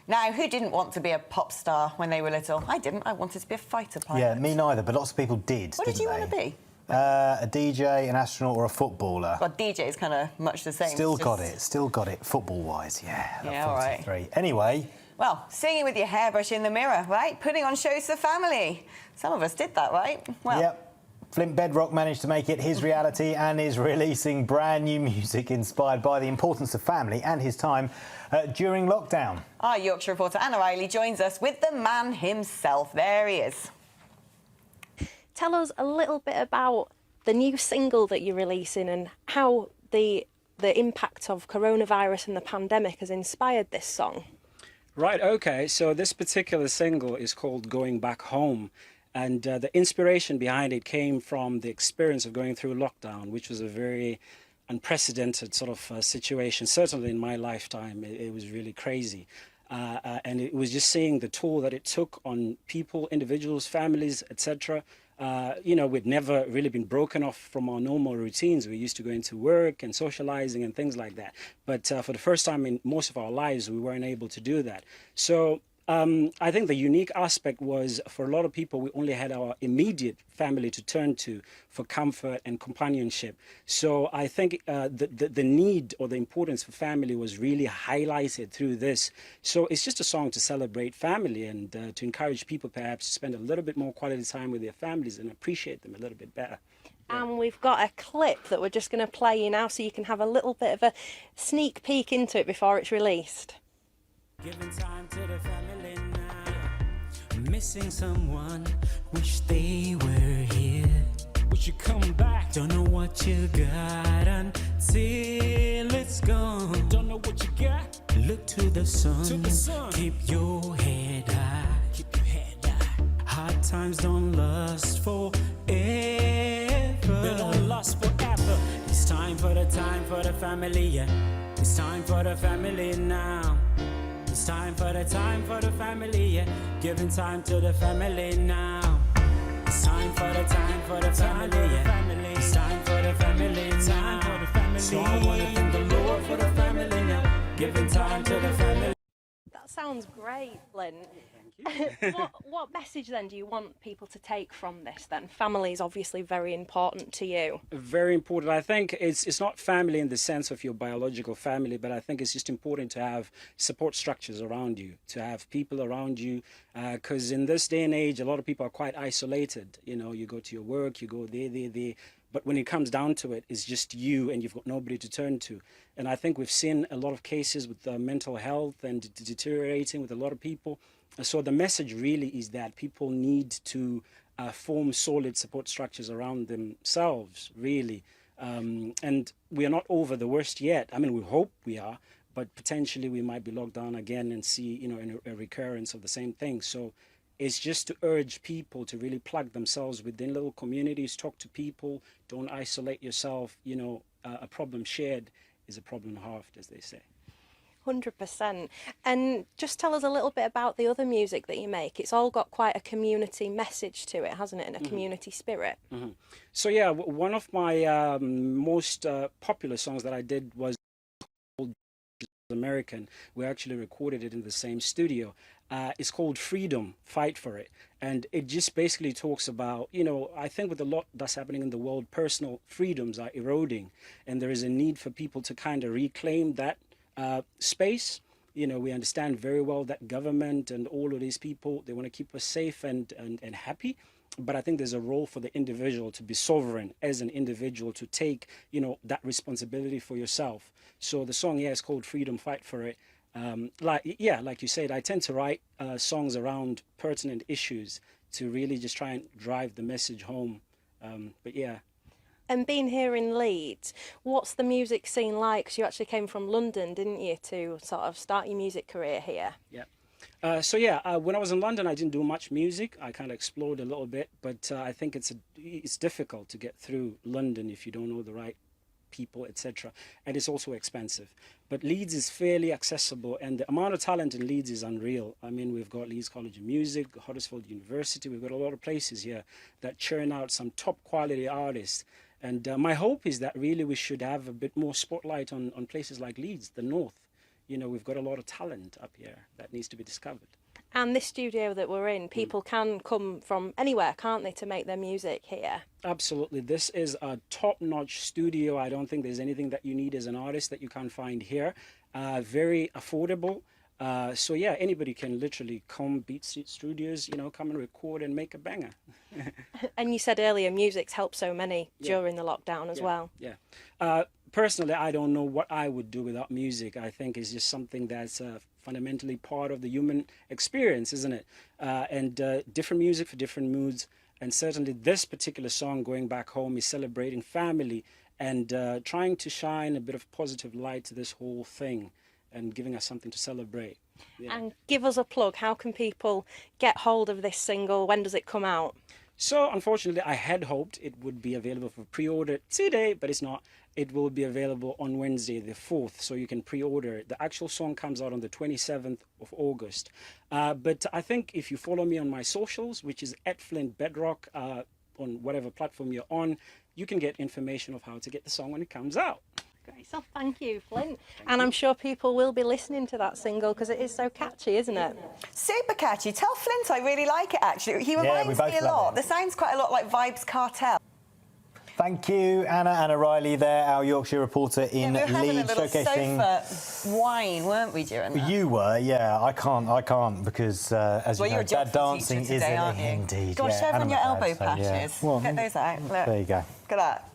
Now, who didn't want to be a pop star when they were little? I didn't. I wanted to be a fighter pilot. Yeah, me neither, but lots of people did, What did you want to be? A DJ, an astronaut or a footballer. Well, DJ is kind of much the same. Still got it, football-wise, yeah. Yeah, all right. Anyway. Well, singing with your hairbrush in the mirror, right? Putting on shows for family. Some of us did that, right? Well. Yep. Flint Bedrock managed to make it his reality and is releasing brand new music inspired by the importance of family and his time during lockdown. Our Yorkshire reporter Anna Riley joins us with the man himself. There he is. Tell us a little bit about the new single that you're releasing and how the impact of coronavirus and the pandemic has inspired this song. Right, okay, so this particular single is called Going Back Home. And the inspiration behind it came from the experience of going through lockdown, which was a very unprecedented sort of situation. Certainly in my lifetime, it was really crazy. And it was just seeing the toll that it took on people, individuals, families, etc. You know, we'd never really been broken off from our normal routines. We used to go into work and socializing and things like that. But for the first time in most of our lives, we weren't able to do that. So I think the unique aspect was for a lot of people, we only had our immediate family to turn to for comfort and companionship. So I think the need or the importance for family was really highlighted through this. So it's just a song to celebrate family and to encourage people perhaps to spend a little bit more quality time with their families and appreciate them a little bit better. And we've got a clip that we're just going to play you now so you can have a little bit of a sneak peek into it before it's released. Giving time to the family now. Missing someone, wish they were here. Wish you come back. Don't know what you got until it's gone. Don't know what you got. Look to the sun. Keep your head high. Keep your head high. Hard times don't last forever. They don't last forever. It's time for the family, yeah. It's time for the family now. It's time for the family, yeah. Giving time to the family now. It's time for the family, yeah. It's time for the family now. So I want to thank the Lord for the family now. Giving time to the family. That sounds great, Flint. What message then do you want people to take from this then? Family is obviously very important to you. Very important. I think it's not family in the sense of your biological family, but I think it's just important to have support structures around you, to have people around you, because in this day and age, a lot of people are quite isolated. You know, you go to your work, you go there. But when it comes down to it, it's just you and you've got nobody to turn to. And I think we've seen a lot of cases with mental health and deteriorating with a lot of people. So the message really is that people need to form solid support structures around themselves, really. And we are not over the worst yet. I mean, we hope we are, but potentially we might be locked down again and see, you know, a recurrence of the same thing. So it's just to urge people to really plug themselves within little communities, talk to people, don't isolate yourself. You know, a problem shared is a problem halved, as they say. 100%. And just tell us a little bit about the other music that you make. It's all got quite a community message to it, hasn't it, and a community spirit. So yeah, one of my most popular songs that I did was called American. We actually recorded it in the same studio. It's called Freedom, Fight for It. And it just basically talks about, you know, I think with a lot that's happening in the world, personal freedoms are eroding. And there is a need for people to kind of reclaim that space. You know, we understand very well that government and all of these people, they want to keep us safe and happy. But I think there's a role for the individual to be sovereign as an individual, to take, you know, that responsibility for yourself. So the song, yeah, is called Freedom, Fight for It. Like you said, I tend to write songs around pertinent issues to really just try and drive the message home. But yeah. And being here in Leeds, what's the music scene like? 'Cause you actually came from London, didn't you, to sort of start your music career here? Yeah. When I was in London, I didn't do much music. I kind of explored a little bit, but I think it's difficult to get through London if you don't know the right people, etc. And it's also expensive. But Leeds is fairly accessible, and the amount of talent in Leeds is unreal. I mean, we've got Leeds College of Music, Huddersfield University. We've got a lot of places here that churn out some top quality artists. And my hope is that really we should have a bit more spotlight on places like Leeds, the north. you know, we've got a lot of talent up here that needs to be discovered. And this studio that we're in, people can come from anywhere, can't they, to make their music here? Absolutely. This is a top-notch studio. I don't think there's anything that you need as an artist that you can't find here. Very affordable. So yeah, anybody can literally come, Beat Studios, you know, come and record and make a banger. And you said earlier, music's helped so many during the lockdown as well. Yeah. Personally, I don't know what I would do without music. I think it's just something that's fundamentally part of the human experience, isn't it? And different music for different moods. And certainly this particular song, Going Back Home, is celebrating family and trying to shine a bit of positive light to this whole thing and giving us something to celebrate. Yeah. And give us a plug. How can people get hold of this single? When does it come out? So unfortunately, I had hoped it would be available for pre-order today, but it's not. It will be available on Wednesday, the 4th, so you can pre-order it. The actual song comes out on the 27th of August. But I think if you follow me on my socials, which is at Flint Bedrock, on whatever platform you're on, you can get information of how to get the song when it comes out. Great stuff, thank you, Flint. And I'm sure people will be listening to that single because it is so catchy, isn't it? Super catchy. Tell Flint I really like it, actually. He reminds me a lot. The sound's quite a lot like Vibes Cartel. Thank you, Anna. Anna Riley there, our Yorkshire reporter in we were having Leeds, a little showcasing... sofa wine, weren't we, during that? You were, yeah. I can't because, as Well, you know, you're a dad geography dancing teacher is today, aren't you? indeed. Go on, yeah, show and everyone I'm your a elbow dad, so, yeah. patches. Well, Get those out. Look. there you go. Look at that.